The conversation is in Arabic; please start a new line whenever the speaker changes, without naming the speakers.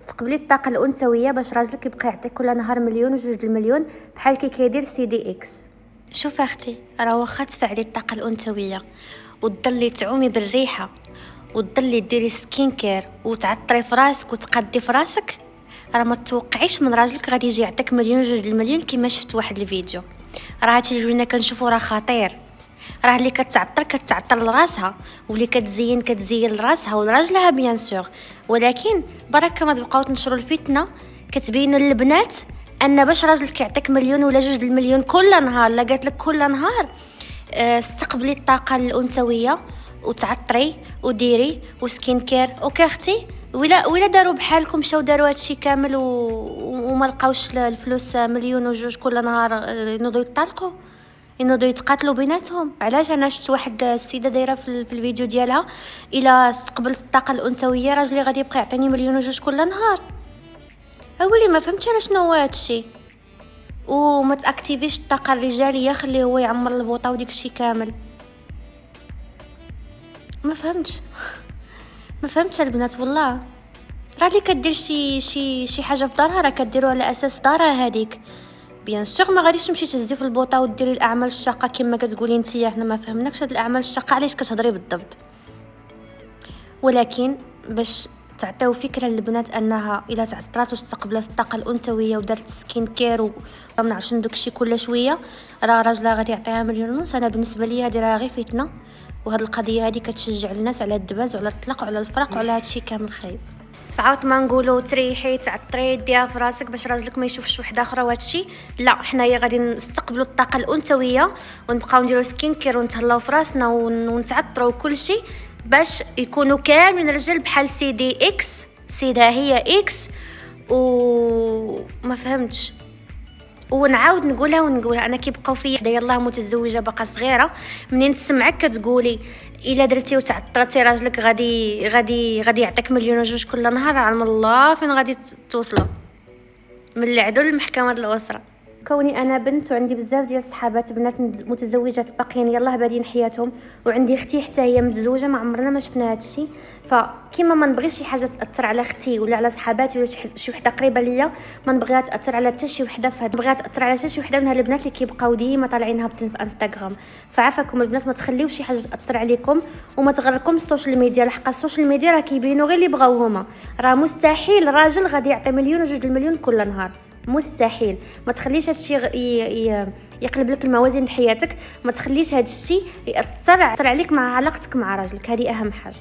تستقبلي الطاقه الانثويه باش راجلك يبقى يعطيك كل نهار مليون وجوج المليون بحال كي كيدير سي دي اكس. شوف اختي، راه واخا تفعلي الطاقه الانثويه وتضلي تعومي بالريحه وتضلي ديري سكين كير وتعطري في راسك وتقدي في راسك، راه ما تتوقعيش من راجلك غادي يجي يعطيك مليون وجوج المليون. كيما شفت واحد الفيديو، راه هادشي اللي ولينا كنشوفو راه خطير. راه اللي كتعطر لراسها واللي كتزين لراسها ولراجلها بيان سور، ولكن بركه ما تبقاو تنشروا الفتنه كتبينوا للبنات ان باش راجلك يعطيك مليون ولا جوج المليون كل نهار، لا قالت لك كل نهار استقبلي الطاقه الانثويه وتعطري وديري وسكين كير. اوكي اختي، ولا داروا بحالكم مشاو داروا هادشي كامل وما لقاوش الفلوس مليون وجوج كل نهار ينوضوا يطلقوا ينوضوا يتقاتلوا بيناتهم. علاش؟ انا شفت واحد السيده دايره في الفيديو ديالها الا استقبلت الطاقه الانثويه راجلي غادي يبقى يعطيني مليون وجوج كل نهار. اولي ما فهمتش انا شنو هو هادشي. وما تاكتيفيش الطاقه الرجاليه، خليه هو يعمر البوطه وديك الشيء كامل. ما فهمتش ما فهمتش البنات والله. راه اللي كدير شي حاجه في دارها راه كديروا على اساس دارها هذيك. بيان سور ما غاديش تمشي تهزي في البوطه وديري الاعمال الشاقه كما كتقولي نتيا. حنا ما فهمناكش هاد الاعمال الشاقه علاش كتهضري بالضبط، ولكن باش تعطيو فكره للبنات انها الا تعطرات واستقبلت الطاقه الانثويه ودارت سكين كير وما نعرفش ندوك شي كل شويه راه راجلها غادي يعطيها مليون ونص. انا بالنسبه لي هذه راه غير فتنه، وهاد القضيه هذه كتشجع الناس على الدباز وعلى الطلاق وعلى الفراق وعلى هادشي كامل خايب. فعاود ما نقولوا تريحي تعطري ديها في راسك باش راجلك ما يشوفش وحده اخرى وهادشي. لا، حنايا غادي نستقبلوا الطاقه الانثويه ونبقاو نديروا سكين كير ونتهلاو في راسنا ونتعطروا كل شيء باش يكونوا كاملين رجال بحال سي دي اكس. سيدها هي اكس وما فهمتش. ونعاود نقولها انا كيبقاو فيا حدا يلاه متزوجه باقا صغيره، منين تسمعك كتقولي الا درتي وتعطرتي راجلك غادي يعطيك مليون وجوج كل نهار، علم الله فين غادي توصلوا من العدو للمحكمه الاسره. كوني انا بنت وعندي بزاف ديال الصحابات بنات متزوجات باقيين يلاه بادين حياتهم، وعندي اختي حتى هي متزوجه ما عمرنا ما شفنا هذا الشيء. فكيما ما نبغيش شي حاجه تاثر على اختي ولا على صحاباتي ولا شي وحده قريبه ليا، ما نبغيها تاثر على حتى شي وحده نبغيها تاثر على حتى شي وحده من هاد البنات اللي كيبقاو ديما طالعين هابطين في انستغرام. فعافاكم البنات، ما تخليوش شي حاجه تاثر عليكم وما تغركم السوشيال ميديا، لحق السوشيال ميديا راه كيبينوا غير اللي بغاو هما. راه مستحيل راجل غادي يعطي مليون وجوج المليون كل نهار، مستحيل. ما تخليش هادشي يقلب لك الموازين د حياتك، ما تخليش هادشي ياثر عليك مع علاقتك مع راجلك، هذه اهم حاجه.